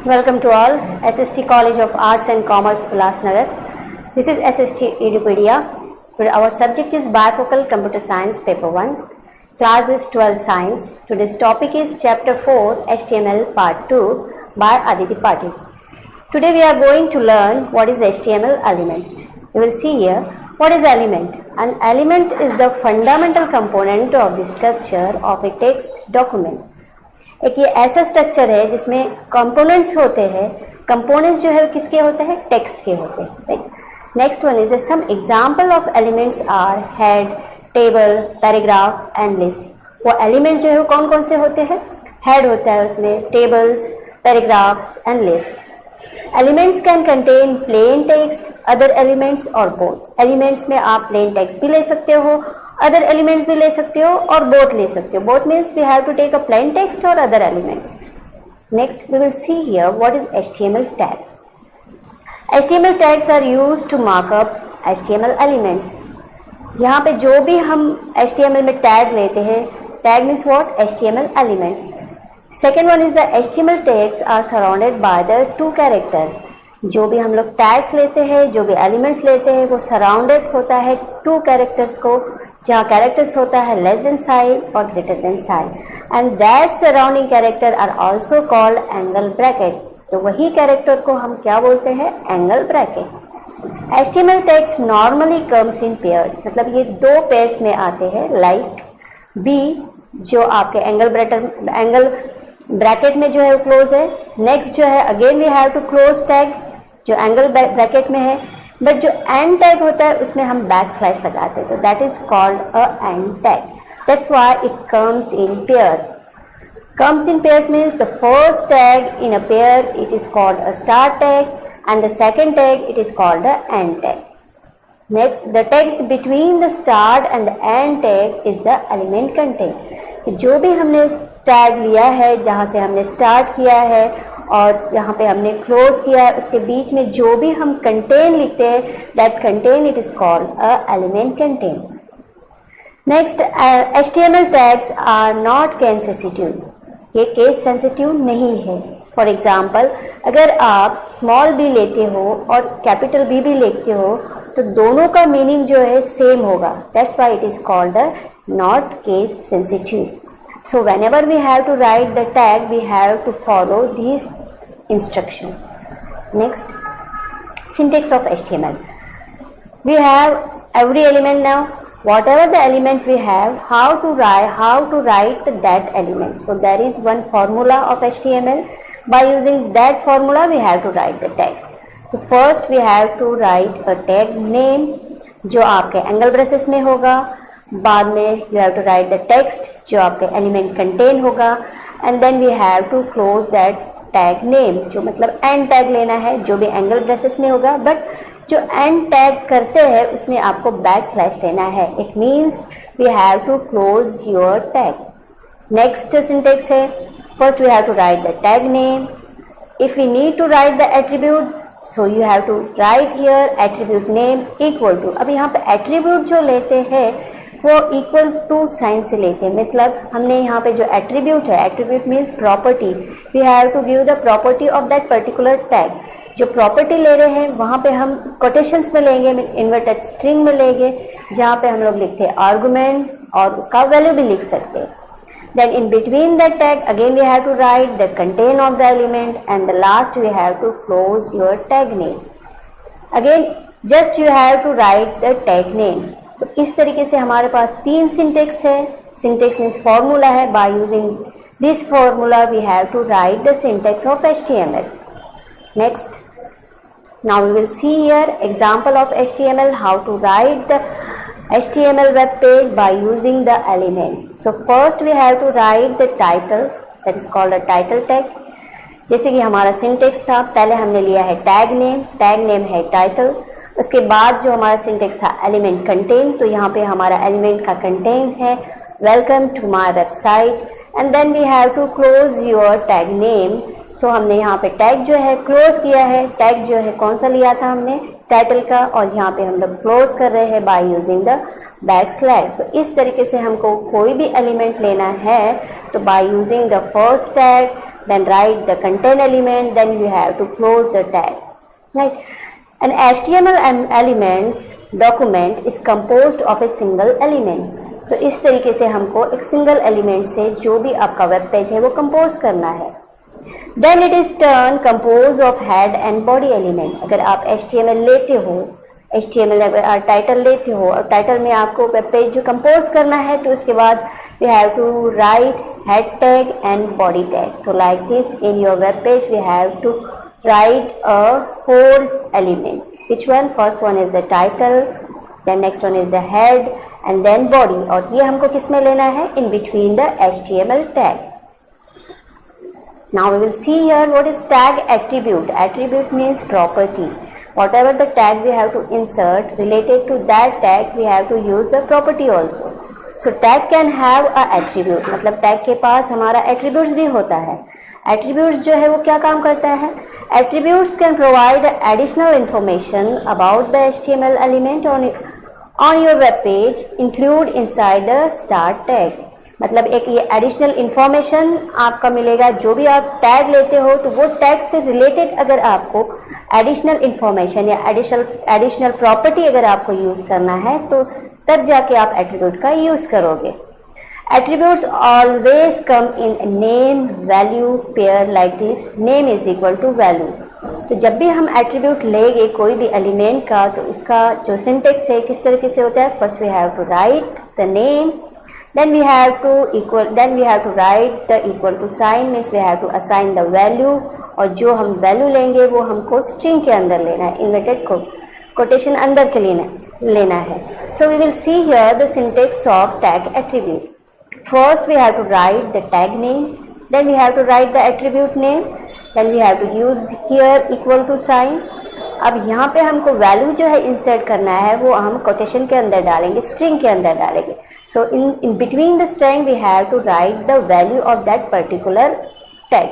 Welcome to all, SST College of Arts and Commerce, Ulasnagar. This is SST Edupedia, where our subject is Bifocal Computer Science, Paper 1. Class is 12 Science. Today's topic is Chapter 4, HTML Part 2 by Aditi Patil. Today we are going to learn what is HTML element. You will see here what is element. An element is the fundamental component of the structure of a text document. एक ये ऐसा structure है जिसमें components होते हैं. Components जो है किसके होते हैं? टेक्स्ट के होते हैं. Right. Next one is the some example of elements are head, table, paragraph and list. वो एलिमेंट जो है वो कौन कौन से होते हैं? हेड होता है उसमें, tables, paragraphs and list. Elements can contain plain text, other elements और बोथ. एलिमेंट्स में आप प्लेन टेक्स्ट भी ले सकते हो, अदर एलिमेंट्स भी ले सकते हो और बोथ ले सकते हो. Both means we have to take a plain text और other elements. Next we will see here what is HTML tag. HTML tags are used to mark up HTML elements. यहाँ पे जो भी हम HTML में टैग लेते हैं, tag means what? HTML elements. Second one is the HTML tags are surrounded by the two character. जो भी हम लोग टैग्स लेते हैं, जो भी एलिमेंट्स लेते हैं, वो सराउंडेड होता है टू कैरेक्टर्स को, जहाँ कैरेक्टर्स होता है लेस देन साइन और greater than sign, and that surrounding character are also called angle bracket. तो वही कैरेक्टर को हम क्या बोलते हैं? Angle bracket. HTML tags normally comes in pairs, मतलब ये दो पेयर्स में आते हैं. लाइक बी जो आपके एंगल ब्रैकेट में जो है वो क्लोज है. नेक्स्ट जो है again we have to close tag जो एंगल ब्रैकेट में है, बट जो एंड टैग होता है उसमें हम बैक स्लैश लगाते हैं, तो that is called a and tag. That's why it comes in pair. Comes in pairs means the first tag in a pair it is called a start tag and the second tag it is called a and tag. Next the text between the start and the end tag is the element content. जो भी हमने tag लिया है, जहाँ से हमने start किया है और यहाँ पे हमने क्लोज किया है, उसके बीच में जो भी हम कंटेन लिखते हैं, that content it is called a element content. Next HTML tags are not case sensitive. ये केस सेंसिटिव नहीं है. फॉर एग्जाम्पल अगर आप स्मॉल बी लेते हो और कैपिटल बी भी लेते हो, तो दोनों का मीनिंग जो है सेम होगा. That's why it is called a not case sensitive. So whenever we have to write the tag, we have to follow these instruction. Next, syntax of HTML. We have every element now. Whatever the element we have, how to write that element. So there is one formula of HTML. By using that formula, we have to write the tag. So first we have to write a tag name, जो आपके angle braces में होगा. बाद में you have to write the text जो आपके element content होगा, and then we have to close that tag name, जो मतलब एंड टैग लेना है, जो भी एंगल ब्रेसेस में होगा, बट जो एंड टैग करते हैं उसमें आपको बैक स्लैश लेना है. It means we have to close your tag. Next syntax है, first we have to write the tag name. If we need to write the attribute, so you have to write here attribute name equal to. अब यहाँ पे attribute जो लेते हैं वो equal to sign से लेते हैं. मतलब हमने यहाँ पे जो एट्रीब्यूट है, attribute means property, we have to give the property of that particular tag. जो प्रॉपर्टी ले रहे हैं वहाँ पे हम कोटेशंस में लेंगे, इन्वर्टेड स्ट्रिंग में लेंगे, जहाँ पे हम लोग लिखते हैं आर्गुमेंट और उसका वैल्यू भी लिख सकते हैं. Then in between that tag again we have to write the content of the element, and the last we have to close your tag name. Again just you have to write the tag name. तो इस तरीके से हमारे पास तीन syntax है. Syntax means formula है. By using this formula we have to write the syntax of HTML. Next, now we will see here example of HTML, how to write the HTML web page by using the element. So first we have to write the title, that is called a title tag. जैसे कि हमारा syntax था, पहले हमने लिया है tag name है title. उसके बाद जो हमारा सिंटेक्स था एलिमेंट कंटेन, तो यहाँ पे हमारा एलिमेंट का कंटेन है welcome to my website, and then we have to close your tag name. So हमने यहाँ पे टैग जो है क्लोज किया है. टैग जो है कौन सा लिया था हमने? टाइटल का, और यहाँ पे हम लोग क्लोज कर रहे हैं by using the back slash. तो इस तरीके से हमको कोई भी एलिमेंट लेना है तो bye using the first tag then write the content element, then you have to close the tag, right? An HTML elements document is composed of a single element. तो इस तरीके से हमको एक सिंगल एलिमेंट से जो भी आपका वेब पेज है वो कंपोज करना है. Then it is turn composed of head and body element. अगर आप HTML लेते हो, HTML अगर आप टाइटल लेते हो और टाइटल में आपको वेब पेज जो कंपोज करना है तो उसके बाद we have to write head tag and body tag. So like this in your web page we have to write a whole element. Which one? First one is the title, then next one is the head and then body. और ये हमको किस में लेना है? In between the HTML tag. Now we will see here what is tag attribute. Attribute means property. Whatever the tag we have to insert related to that tag we have to use the property also. So tag can have a attribute. मतलब tag के पास हमारा attributes भी होता है. Attributes जो है वो क्या काम करता है? Attributes can provide additional information about the HTML element on your web page include inside the start tag. मतलब एक ये एडिशनल इन्फॉर्मेशन आपका मिलेगा. जो भी आप टैग लेते हो तो वो टैग से रिलेटेड अगर आपको एडिशनल इन्फॉर्मेशन या एडिशनल प्रॉपर्टी अगर आपको यूज़ करना है तो तब जाके आप एट्रीब्यूट का यूज़ करोगे. Attributes always come in name value pair like this. Name is equal to value. तो जब भी हम एट्रीब्यूट लेंगे कोई भी एलिमेंट का तो उसका जो सिंटेक्स है किस तरीके से होता है? First we have to write the name, then we have to write the equal to sign, means we have to assign the value. और जो हम वैल्यू लेंगे वो हमको स्ट्रिंग के अंदर लेना है, इन्वर्टेड कोटेशन अंदर के लेना है. So we will see here the syntax of tag attribute. First we have to write the tag name, then we have to write the attribute name, then we have to use here equal to sign. अब यहाँ पे हमको value जो है insert करना है वो हम कोटेशन के अंदर डालेंगे, स्ट्रिंग के अंदर डालेंगे. So in between the string we have to write the value of that particular tag.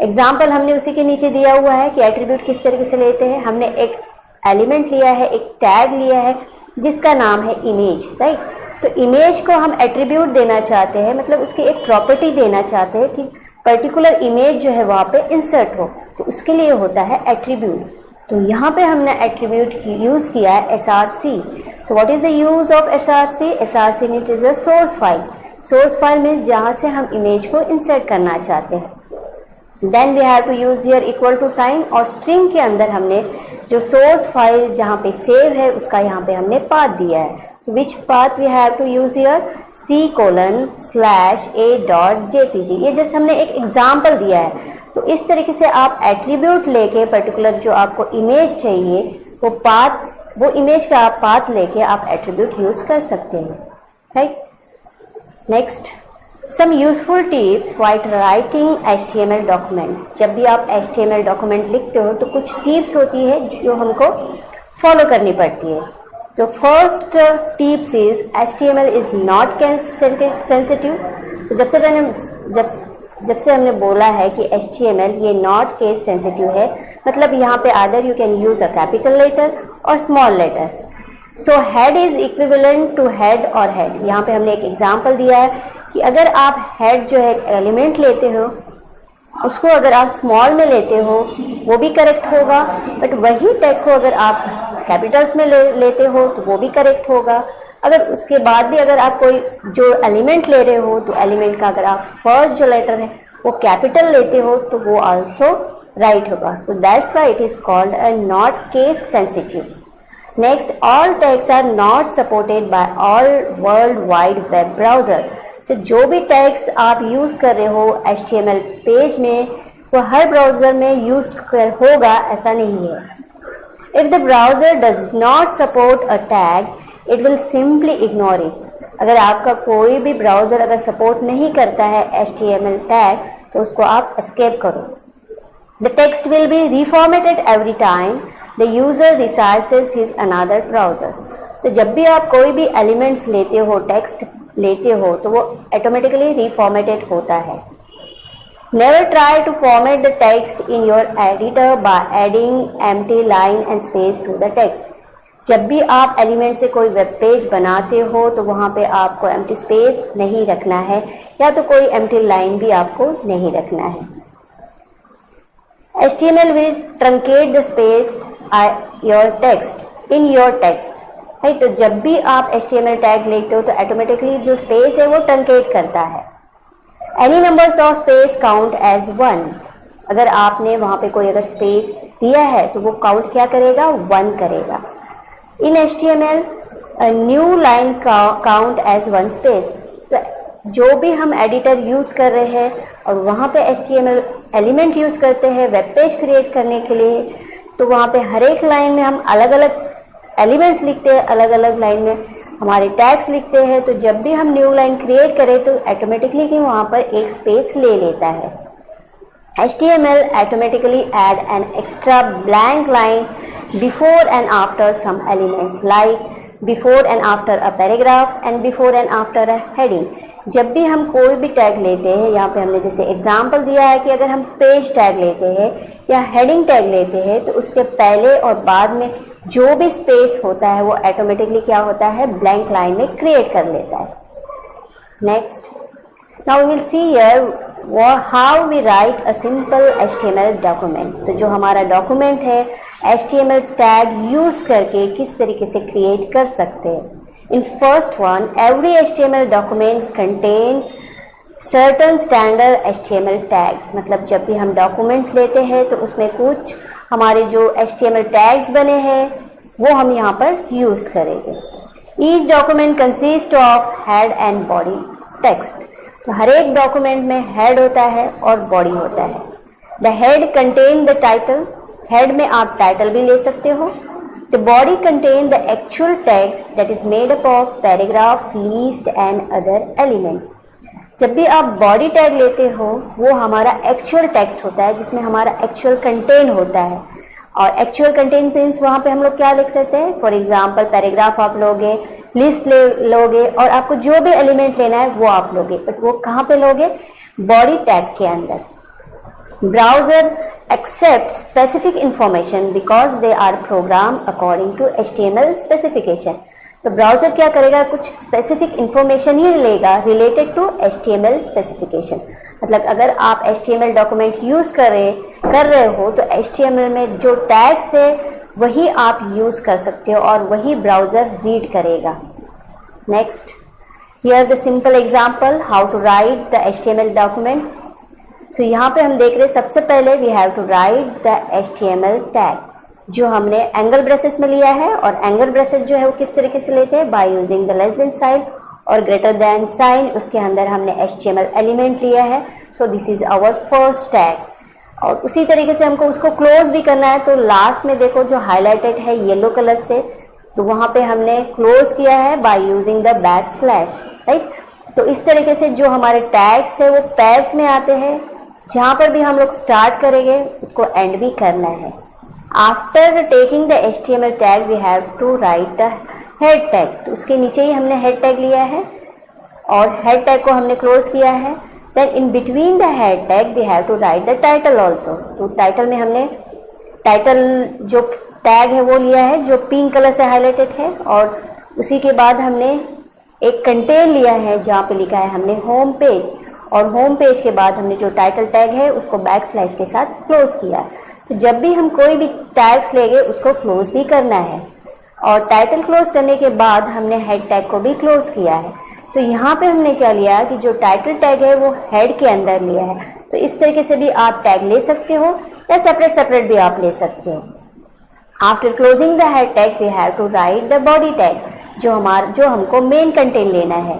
Example हमने उसी के नीचे दिया हुआ है कि एट्रीब्यूट किस तरीके से लेते हैं. हमने एक एलिमेंट लिया है, एक टैग लिया है जिसका नाम है इमेज, राइट. तो इमेज को हम एट्रीब्यूट देना चाहते हैं, मतलब उसकी एक प्रॉपर्टी देना चाहते हैं कि पर्टिकुलर इमेज जो है वहाँ पे इंसर्ट हो, तो उसके लिए होता है एट्रीब्यूट. तो यहाँ पे हमने एट्रीब्यूट यूज़ किया है SRC. So what is the use of SRC? SRC means is the source file. Source file means जहाँ से हम इमेज को इंसर्ट करना चाहते हैं. Then we have to use here equal to sign. और स्ट्रिंग के अंदर हमने जो सोर्स फाइल जहाँ पे सेव है उसका यहाँ पे हमने पाथ दिया है. तो which path we have to use here? C:\a.jpg. ये जस्ट हमने एक एग्जाम्पल दिया है. तो इस तरीके से आप एट्रीब्यूट लेके पर्टिकुलर जो आपको इमेज चाहिए वो इमेज का आप पाथ लेके आप एट्रीब्यूट यूज़ कर सकते हैं, right. Next, some useful tips while writing HTML document. जब भी आप HTML डॉक्यूमेंट लिखते हो तो कुछ टिप्स होती है जो हमको फॉलो करनी पड़ती है. तो first tips is HTML is not sensitive. तो जब से हमने बोला है कि HTML ये नॉट केस सेंसिटिव है, मतलब यहाँ पे either you can use a capital letter और small letter. So head is equivalent to head और हेड. यहाँ पे हमने एक एग्जांपल दिया है कि अगर आप हेड जो है एलिमेंट लेते हो उसको अगर आप स्मॉल में लेते हो वो भी करेक्ट होगा, बट वही टैग को अगर आप कैपिटल्स में लेते हो तो वो भी करेक्ट होगा. अगर उसके बाद भी अगर आप कोई जो एलिमेंट ले रहे हो तो एलिमेंट का अगर आप फर्स्ट जो लेटर है वो कैपिटल लेते हो तो वो आल्सो राइट होगा. So that's why it is called a not case sensitive. Next, all tags are not supported by all world wide web browser. तो जो भी टैग्स आप यूज़ कर रहे हो HTML पेज में वो हर ब्राउज़र में यूज़ होगा ऐसा नहीं है. If the browser does not support a tag it will simply ignore it. अगर आपका कोई भी ब्राउज़र अगर सपोर्ट नहीं करता है HTML टैग तो उसको आप एस्केप करो. The text will be reformatted every time the user resizes his another browser. तो जब भी आप कोई भी एलिमेंट्स लेते हो, टेक्स्ट लेते हो तो वो ऑटोमेटिकली रिफॉर्मेटेड होता है. Never try to format the text in your editor by adding empty line and space to the text. जब भी आप एलिमेंट से कोई वेब पेज बनाते हो तो वहाँ पे आपको एम्प्टी स्पेस नहीं रखना है या तो कोई एम्प्टी लाइन भी आपको नहीं रखना है. HTML will truncate the space your text in your text, right. तो जब भी आप HTML टैग लिखते हो तो ऑटोमेटिकली जो स्पेस है वो ट्रंकेट करता है। Any numbers of space count as 1, अगर आपने वहां पे कोई अगर स्पेस दिया है तो वो काउंट क्या करेगा, 1 करेगा। In HTML new line count as 1 space, तो जो भी हम एडिटर यूज कर रहे हैं और वहाँ पे HTML एलिमेंट यूज करते हैं वेब पेज क्रिएट करने के लिए, तो वहाँ पे हर एक लाइन में हम अलग अलग एलिमेंट्स लिखते हैं, अलग अलग लाइन में हमारे टैग्स लिखते हैं। तो जब भी हम न्यू लाइन क्रिएट करें तो ऑटोमेटिकली कि वहाँ पर एक स्पेस ले लेता है। HTML automatically add an extra blank line before and after some element, like before and after a paragraph and before and after a heading। जब भी हम कोई भी टैग लेते हैं, यहाँ पे हमने जैसे एग्जांपल दिया है कि अगर हम पेज टैग लेते हैं या हेडिंग टैग लेते हैं तो उसके पहले और बाद में जो भी स्पेस होता है वो ऑटोमेटिकली क्या होता है, ब्लैंक लाइन में क्रिएट कर लेता है। Next, now we will see here how we write a simple HTML document. तो जो हमारा डॉक्यूमेंट है HTML टैग यूज करके किस तरीके से क्रिएट कर सकते हैं। In first one, every HTML document contain certain standard HTML tags, मतलब जब भी हम डॉक्यूमेंट्स लेते हैं तो उसमें कुछ हमारे जो HTML टैग्स बने हैं वो हम यहाँ पर यूज करेंगे। Each document consist of head and body text, तो हर एक डॉक्यूमेंट में हेड होता है और बॉडी होता है। The head contain the title, head में आप टाइटल भी ले सकते हो। The body contain the actual text that is made up of paragraph, list and other elements. जब भी आप बॉडी टैग लेते हो वो हमारा एक्चुअल टेक्स्ट होता है जिसमें हमारा एक्चुअल कंटेन होता है। और एक्चुअल कंटेन मीन्स वहाँ पे हम लोग क्या लिख सकते हैं, फॉर एग्जाम्पल पैराग्राफ आप लोगे, लिस्ट लोगे और आपको जो भी एलिमेंट लेना है वो आप लोगे, बट वो कहाँ पे लोगे, बॉडी टैग के अंदर। Browser accept specific information because they are program according to HTML specification. तो ब्राउजर क्या करेगा, कुछ स्पेसिफिक इंफॉर्मेशन ही लेगा रिलेटेड टू HTML स्पेसिफिकेशन। मतलब अगर आप HTML डॉक्यूमेंट यूज कर रहे हो तो HTML में जो टैग्स है वही आप यूज कर सकते हो और वही ब्राउजर रीड करेगा। Next, here the simple example how to write the HTML document. So यहाँ पे हम देख रहे हैं सबसे पहले we have to write the HTML tag, जो हमने एंगल ब्रेसेस में लिया है। और एंगल ब्रेसेस जो है वो किस तरीके से लेते हैं, by using the less than sign और ग्रेटर देन साइन, उसके अंदर हमने HTML एलिमेंट लिया है। So this is our first tag. और उसी तरीके से हमको उसको क्लोज भी करना है, तो लास्ट में देखो जो हाईलाइटेड है येलो कलर से, तो वहाँ पे हमने क्लोज किया है by using the backslash, right. तो इस तरीके से जो हमारे टैग्स है वो पैर्स में आते हैं, जहाँ पर भी हम लोग स्टार्ट करेंगे उसको एंड भी करना है। After taking the HTML tag we have to write the head tag, तो उसके नीचे ही हमने हेड टैग लिया है और हेड टैग को हमने क्लोज किया है। Then in between the head tag we have to write the title also. तो टाइटल में हमने टाइटल जो टैग है वो लिया है जो पिंक कलर से हाईलाइटेड है, और उसी के बाद हमने एक कंटेन लिया है जहाँ पे लिखा है हमने होम पेज, और होम पेज के बाद हमने जो टाइटल टैग है उसको बैकस्लैश के साथ क्लोज किया। तो जब भी हम कोई भी टैग्स लेंगे उसको क्लोज भी करना है, और टाइटल क्लोज करने के बाद हमने हेड टैग को भी क्लोज किया है। तो यहाँ पे हमने क्या लिया कि जो टाइटल टैग है वो हेड के अंदर लिया है। तो इस तरीके से भी आप टैग ले सकते हो या सेपरेट सेपरेट भी आप ले सकते हो। After closing the head tag we have to write the body tag, जो हमको मेन कंटेंट लेना है।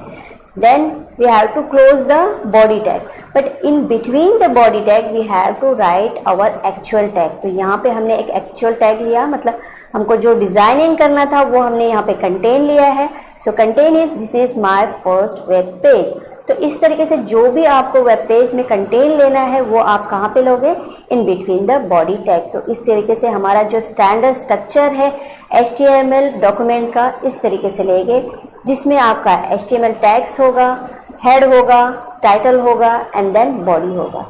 Then we have to close the body tag, but in between the body tag we have to write our actual tag। तो यहाँ पे हमने एक actual tag लिया, मतलब हमको जो डिजाइनिंग करना था वो हमने यहाँ पे कंटेन लिया है। So content is this is my first web page. तो इस तरीके से जो भी आपको वेब पेज में कंटेन लेना है वो आप कहाँ पे लोगे, in between the body tag. तो इस तरीके से हमारा जो स्टैंडर्ड स्ट्रक्चर है HTML डॉक्यूमेंट का इस तरीके से लेंगे, जिसमें आपका HTML टैग्स होगा, हेड होगा, टाइटल होगा एंड देन बॉडी होगा।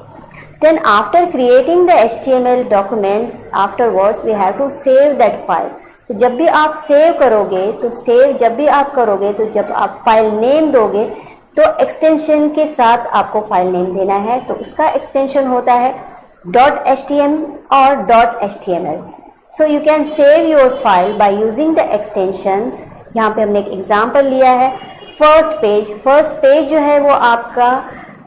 Then after creating the HTML document afterwards we have to save that file. तो जब भी आप सेव करोगे तो जब आप फाइल नेम दोगे तो एक्सटेंशन के साथ आपको फाइल नेम देना है। तो उसका एक्सटेंशन होता है .html or .html. So you can save your file by using the extension. यहाँ पे हमने एक एग्जाम्पल लिया है फर्स्ट पेज जो है वो आपका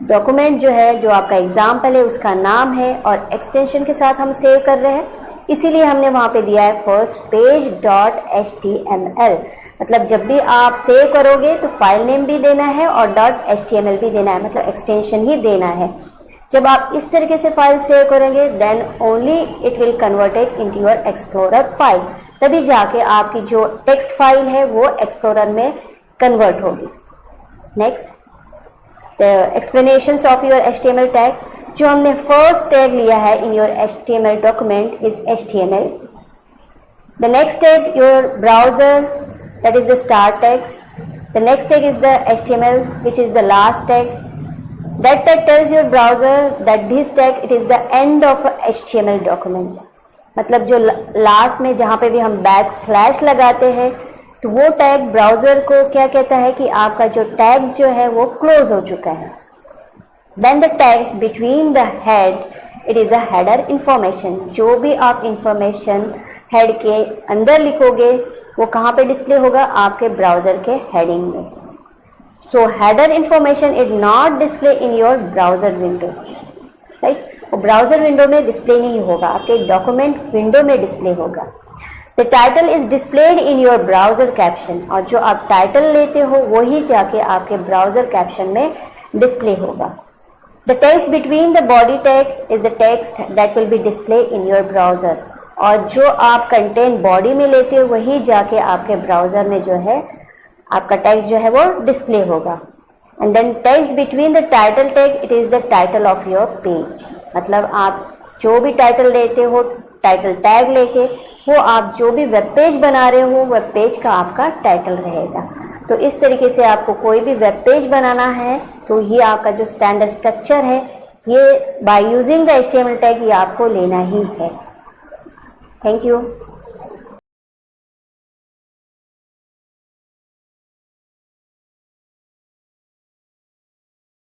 डॉक्यूमेंट जो है, जो आपका एग्जाम्पल है उसका नाम है और एक्सटेंशन के साथ हम सेव कर रहे हैं, इसीलिए हमने वहाँ पे दिया है फर्स्ट पेज .html. मतलब जब भी आप सेव करोगे तो फाइल नेम भी देना है और .html भी देना है, मतलब एक्सटेंशन ही देना है. जब आप इस तरीके से फाइल सेव करेंगे then only it will converted into your explorer file, तभी जाके आपकी जो टेक्स्ट फाइल है वो एक्सप्लोरर में कन्वर्ट होगी. Next, the explanations of your HTML tag. जो हमने फर्स्ट टैग लिया है in your HTML document is HTML. The next tag your browser, that is the start tag. The next tag is the HTML which is the last tag. That tag tells your browser that this tag it is the end of a HTML document. मतलब जो last में जहाँ पे भी हम backslash लगाते हैं तो वो टैग ब्राउजर को क्या कहता है कि आपका जो टैग जो है वो क्लोज हो चुका है. Then the tags between the head, it is a header information. जो भी आप इंफॉर्मेशन हेड के अंदर लिखोगे वो कहाँ पे डिस्प्ले होगा, आपके ब्राउजर के हेडिंग में. So header information is not display in your browser window, right? वो ब्राउजर विंडो में डिस्प्ले नहीं होगा, आपके डॉक्यूमेंट विंडो में डिस्प्ले होगा. The title is displayed in your browser caption. और जो आप टाइटल लेते हो वही जाके आपके ब्राउजर कैप्शन में डिस्प्ले होगा. The text between the body tag is the text that will be displayed in your browser. और जो आप कंटेंट बॉडी में लेते हो वही जाके आपके ब्राउजर में जो है आपका टेक्स्ट जो है वो डिस्प्ले होगा. And then text between the title tag, it is the title of your page. मतलब आप जो भी टाइटल लेते हो टाइटल टैग लेके, वो आप जो भी वेब पेज बना रहे हो वेब पेज का आपका टाइटल रहेगा. तो इस तरीके से आपको कोई भी वेब पेज बनाना है तो ये आपका जो स्टैंडर्ड स्ट्रक्चर है ये bye using the HTML tag ये आपको लेना ही है. Thank you.